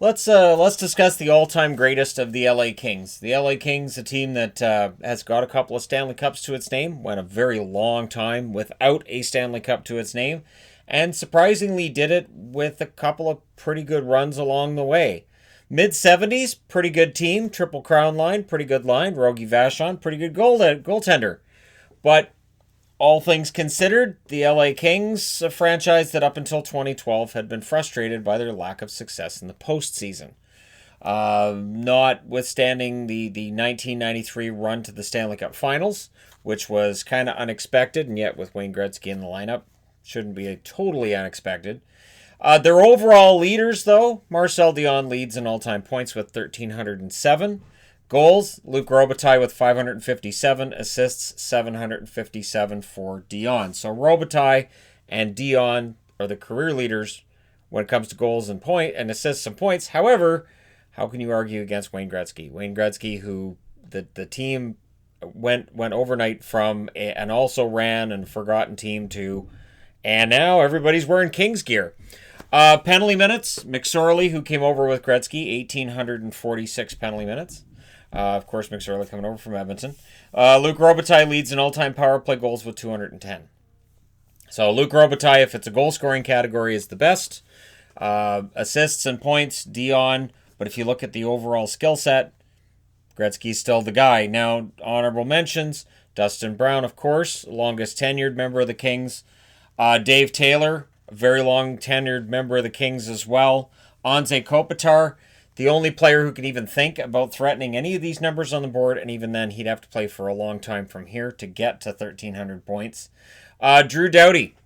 Let's discuss the all-time greatest of the LA Kings. The LA Kings, a team that has got a couple of Stanley Cups to its name, went a very long time without a Stanley Cup to its name, and surprisingly did it with a couple of pretty good runs along the way. Mid 70s, pretty good team, Triple Crown line, pretty good line, Rogie Vachon, pretty good goaltender. But all things considered, the LA Kings, a franchise that up until 2012 had been frustrated by their lack of success in the postseason. Notwithstanding the 1993 run to the Stanley Cup Finals, which was kind of unexpected, and yet with Wayne Gretzky in the lineup, shouldn't be totally unexpected. Their overall leaders, though, Marcel Dionne leads in all-time points with 1,307. Goals, Luc Robitaille with 557, assists 757 for Dionne. So Robitaille and Dionne are the career leaders when it comes to goals and assists and points. However, how can you argue against Wayne Gretzky? Wayne Gretzky, who the team went overnight from an also ran and forgotten team to, and now everybody's wearing Kings gear. Penalty minutes, McSorley, who came over with Gretzky, 1,846 penalty minutes. Of course, McSorley coming over from Edmonton. Luc Robitaille leads in all-time power play goals with 210. So Luc Robitaille, if it's a goal-scoring category, is the best. Assists and points, Dionne. But if you look at the overall skill set, Gretzky's still the guy. Now, honorable mentions, Dustin Brown, of course, longest tenured member of the Kings. Dave Taylor, a very long tenured member of the Kings as well. Anze Kopitar, the only player who can even think about threatening any of these numbers on the board, and even then, he'd have to play for a long time from here to get to 1,300 points. Drew Doughty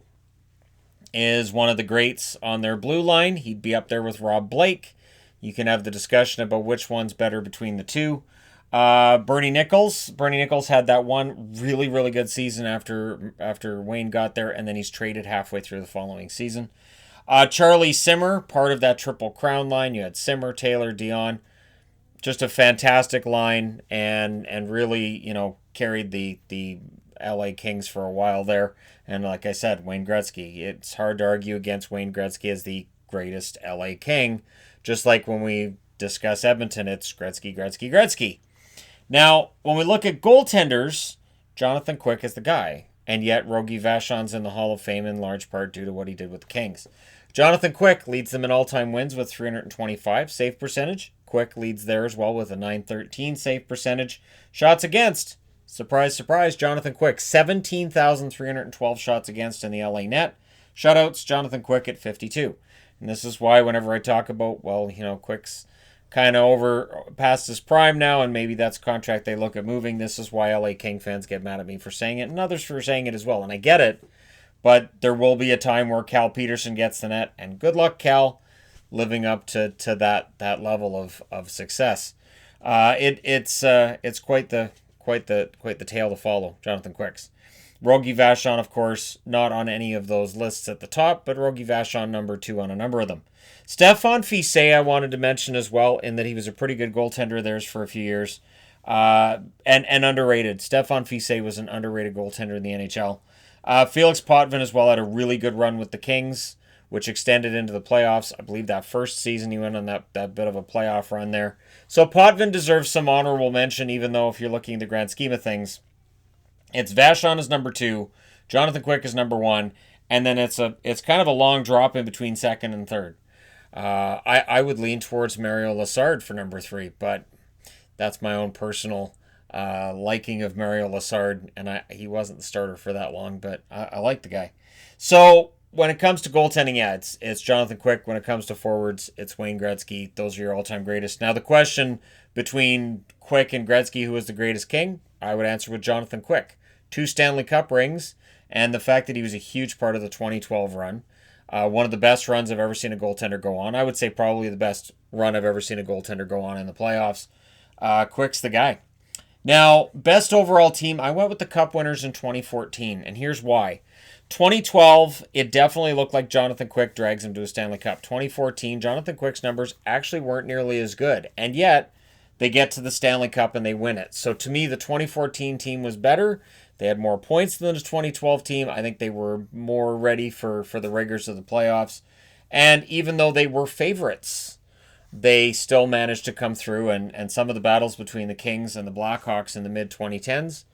is one of the greats on their blue line. He'd be up there with Rob Blake. You can have the discussion about which one's better between the two. Bernie Nichols. Bernie Nichols had that one really, really good season after Wayne got there, and then he's traded halfway through the following season. Charlie Simmer, part of that Triple Crown line. You had Simmer, Taylor, Dionne. Just a fantastic line, and really, carried the LA Kings for a while there. And like I said, Wayne Gretzky. It's hard to argue against Wayne Gretzky as the greatest LA King. Just like when we discuss Edmonton, it's Gretzky, Gretzky, Gretzky. Now, when we look at goaltenders, Jonathan Quick is the guy. And yet, Rogie Vachon's in the Hall of Fame in large part due to what he did with the Kings. Jonathan Quick leads them in all-time wins with 325 save percentage. Quick leads there as well with a 913 save percentage. Shots against, surprise, surprise, Jonathan Quick, 17,312 shots against in the LA net. Shutouts, Jonathan Quick at 52. And this is why whenever I talk about, Quick's kind of over past his prime now, and maybe that's a contract they look at moving. This is why LA King fans get mad at me for saying it, and others for saying it as well. And I get it, but there will be a time where Cal Peterson gets the net, and good luck, Cal, living up to that level of success. It's quite the tale to follow, Jonathan Quick's. Rogie Vachon, of course, not on any of those lists at the top, but Rogie Vachon number 2 on a number of them. Stéphane Fiset I wanted to mention as well, in that he was a pretty good goaltender of theirs for a few years, and underrated. Stéphane Fiset was an underrated goaltender in the NHL. Felix Potvin as well had a really good run with the Kings, which extended into the playoffs. I believe that first season he went on that bit of a playoff run there. So Potvin deserves some honorable mention, even though if you're looking at the grand scheme of things, it's Vachon is number 2, Jonathan Quick is number 1, and then it's kind of a long drop in between second and third. I would lean towards Mario Lessard for number 3, but that's my own personal liking of Mario Lessard, and he wasn't the starter for that long, but I like the guy. So when it comes to goaltending, it's Jonathan Quick. When it comes to forwards, it's Wayne Gretzky. Those are your all-time greatest. Now the question between Quick and Gretzky, who is the greatest King, I would answer with Jonathan Quick. 2 Stanley Cup rings, and the fact that he was a huge part of the 2012 run. One of the best runs I've ever seen a goaltender go on. I would say probably the best run I've ever seen a goaltender go on in the playoffs. Quick's the guy. Now, best overall team, I went with the Cup winners in 2014, and here's why. 2012, it definitely looked like Jonathan Quick drags him to a Stanley Cup. 2014, Jonathan Quick's numbers actually weren't nearly as good, and yet they get to the Stanley Cup and they win it. So to me, the 2014 team was better. They had more points than the 2012 team. I think they were more ready for the rigors of the playoffs. And even though they were favorites, they still managed to come through, and some of the battles between the Kings and the Blackhawks in the mid 2010s,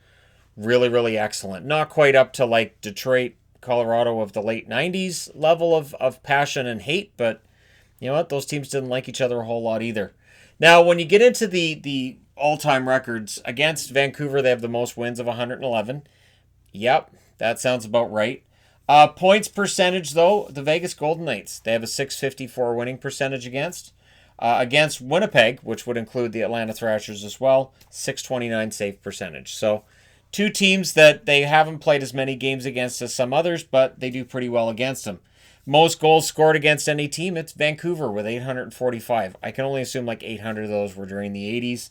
really, really excellent. Not quite up to like Detroit, Colorado of the late 90s level of passion and hate, but you know what? Those teams didn't like each other a whole lot either. Now, when you get into the all-time records, against Vancouver, they have the most wins of 111. Yep, that sounds about right. Points percentage, though, the Vegas Golden Knights, they have a 654 winning percentage against. Against Winnipeg, which would include the Atlanta Thrashers as well, 629 save percentage. So two teams that they haven't played as many games against as some others, but they do pretty well against them. Most goals scored against any team, it's Vancouver with 845. I can only assume like 800 of those were during the 80s.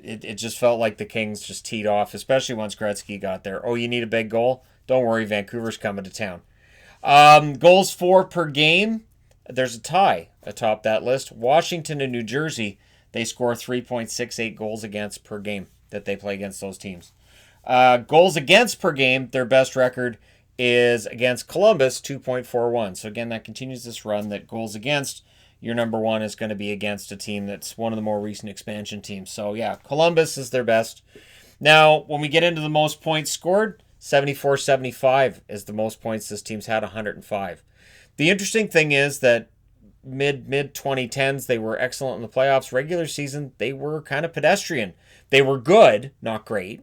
It just felt like the Kings just teed off, especially once Gretzky got there. Oh, you need a big goal? Don't worry, Vancouver's coming to town. Goals for per game, there's a tie atop that list. Washington and New Jersey, they score 3.68 goals against per game that they play against those teams. Goals against per game, their best record is against Columbus, 2.41. So again, that continues this run that goals against, your number one is going to be against a team that's one of the more recent expansion teams. So yeah, Columbus is their best. Now, when we get into the most points scored, 74-75 is the most points this team's had, 105. The interesting thing is that mid 2010s, they were excellent in the playoffs. Regular season, they were kind of pedestrian. They were good, not great.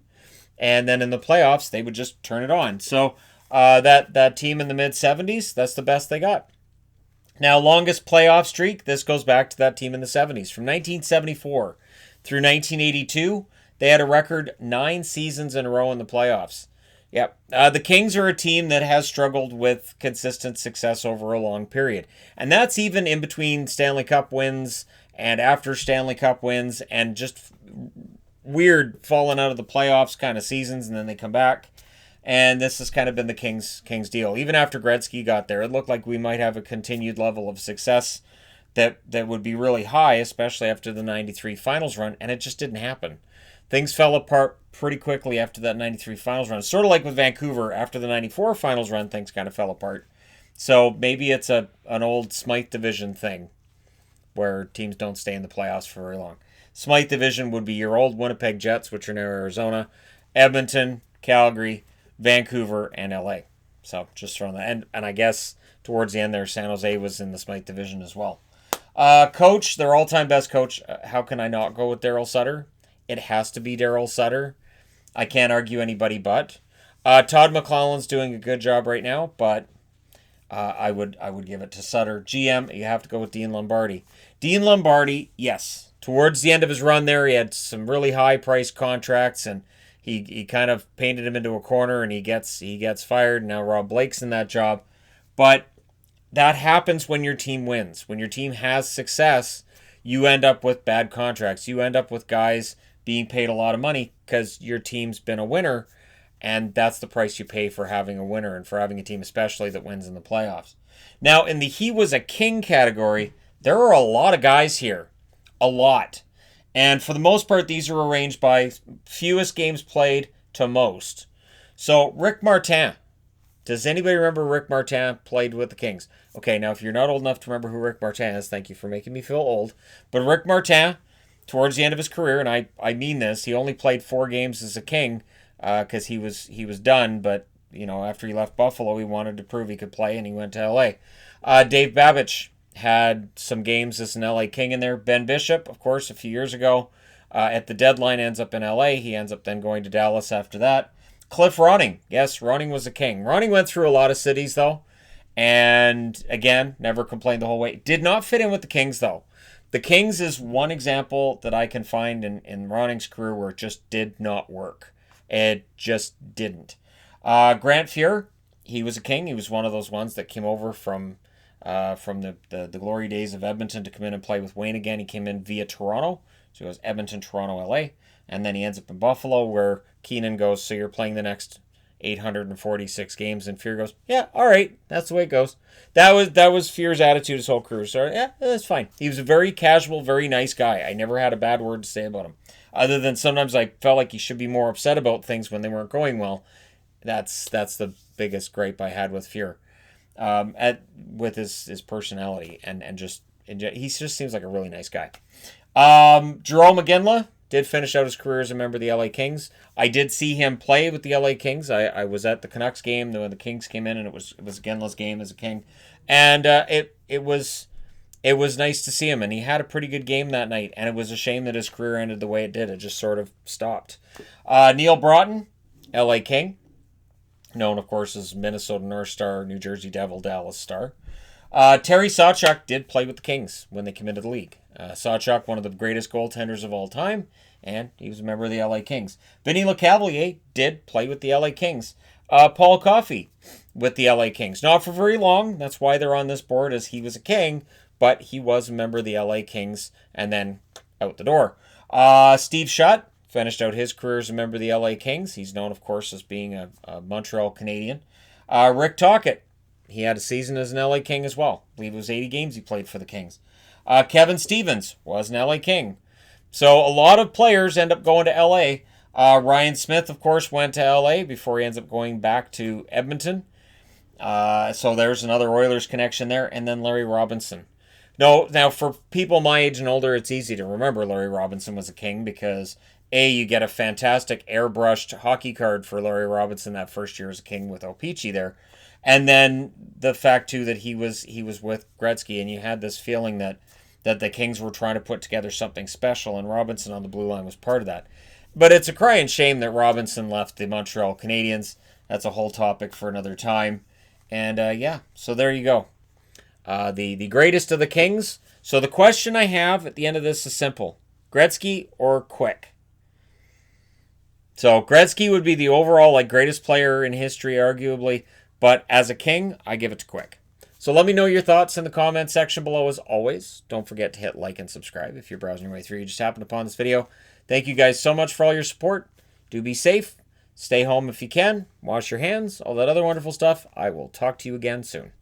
And then in the playoffs, they would just turn it on. So that team in the mid 70s, that's the best they got. Now, longest playoff streak, this goes back to that team in the 70s. From 1974 through 1982, they had a record 9 seasons in a row in the playoffs. Yep. The Kings are a team that has struggled with consistent success over a long period. And that's even in between Stanley Cup wins and after Stanley Cup wins and just weird falling out of the playoffs kind of seasons, and then they come back. And this has kind of been the Kings deal. Even after Gretzky got there, it looked like we might have a continued level of success that would be really high, especially after the 93 finals run, and it just didn't happen. Things fell apart pretty quickly after that 93 finals run. Sort of like with Vancouver, after the 94 finals run, things kind of fell apart. So maybe it's an old Smythe Division thing where teams don't stay in the playoffs for very long. Smythe Division would be your old Winnipeg Jets, which are now Arizona, Edmonton, Calgary, Vancouver, and LA. So just throwing that. And I guess towards the end there, San Jose was in the Smythe Division as well. Coach, their all-time best coach, how can I not go with Daryl Sutter? It has to be Daryl Sutter. I can't argue anybody but. Todd McClellan's doing a good job right now, but I would give it to Sutter. GM, you have to go with Dean Lombardi. Dean Lombardi, yes. Towards the end of his run there, he had some really high-priced contracts, and he kind of painted him into a corner, and he gets fired. Now Rob Blake's in that job. But that happens when your team wins. When your team has success, you end up with bad contracts. You end up with guys being paid a lot of money because your team's been a winner, and that's the price you pay for having a winner and for having a team especially that wins in the playoffs. Now, in the he was a king category, there are a lot of guys here. A lot. And for the most part, these are arranged by fewest games played to most. So, Rick Martin. Does anybody remember Rick Martin played with the Kings? Okay, now if you're not old enough to remember who Rick Martin is, thank you for making me feel old. But Rick Martin, towards the end of his career, and I mean this, he only played 4 games as a King because he was done. But you know, after he left Buffalo, he wanted to prove he could play, and he went to LA. Dave Babich had some games as an LA King in there. Ben Bishop, of course, a few years ago, at the deadline ends up in LA. He ends up then going to Dallas after that. Cliff Ronning. Yes, Ronning was a King. Ronning went through a lot of cities, though. And, again, never complained the whole way. Did not fit in with the Kings, though. The Kings is one example that I can find in Ronning's career where it just did not work. It just didn't. Grant Fuhr, he was a King. He was one of those ones that came over from the glory days of Edmonton to come in and play with Wayne again. He came in via Toronto. So it was Edmonton, Toronto, LA. And then he ends up in Buffalo where Keenan goes, so you're playing the next 846 games. And Fuhr goes, yeah, all right. That's the way it goes. That was Fuhr's attitude his whole career. So yeah, that's fine. He was a very casual, very nice guy. I never had a bad word to say about him. Other than sometimes I felt like he should be more upset about things when they weren't going well. That's the biggest gripe I had with Fuhr. With his personality and just he just seems like a really nice guy. Jerome McGinley did finish out his career as a member of the LA Kings. I did see him play with the LA Kings. I was at the Canucks game when the Kings came in, and it was McGinley's game as a King, and it was nice to see him, and he had a pretty good game that night, and it was a shame that his career ended the way it did. It just sort of stopped. Neil Broughton, LA King, known, of course, as Minnesota North Star, New Jersey Devil, Dallas Star. Terry Sawchuk did play with the Kings when they came into the league. Sawchuk, one of the greatest goaltenders of all time, and he was a member of the LA Kings. Vinny LeCavalier did play with the LA Kings. Paul Coffey with the LA Kings. Not for very long. That's why they're on this board, as he was a King, but he was a member of the LA Kings and then out the door. Steve Shutt finished out his career as a member of the LA Kings. He's known, of course, as being a Montreal Canadian. Rick Tocchet, he had a season as an LA King as well. I believe it was 80 games he played for the Kings. Kevin Stevens was an LA King. So a lot of players end up going to LA. Ryan Smith, of course, went to LA before he ends up going back to Edmonton. So there's another Oilers connection there. And then Larry Robinson. Now, for people my age and older, it's easy to remember Larry Robinson was a King because, A, you get a fantastic airbrushed hockey card for Larry Robinson that first year as a King with O-Pee-Chee there. And then the fact, too, that he was with Gretzky, and you had this feeling that the Kings were trying to put together something special, and Robinson on the blue line was part of that. But it's a crying shame that Robinson left the Montreal Canadiens. That's a whole topic for another time. And, yeah, so there you go. The greatest of the Kings. So the question I have at the end of this is simple. Gretzky or Quick? So Gretzky would be the overall greatest player in history, arguably. But as a King, I give it to Quick. So let me know your thoughts in the comment section below as always. Don't forget to hit like and subscribe if you're browsing your way through. You just happened upon this video. Thank you guys so much for all your support. Do be safe. Stay home if you can. Wash your hands. All that other wonderful stuff. I will talk to you again soon.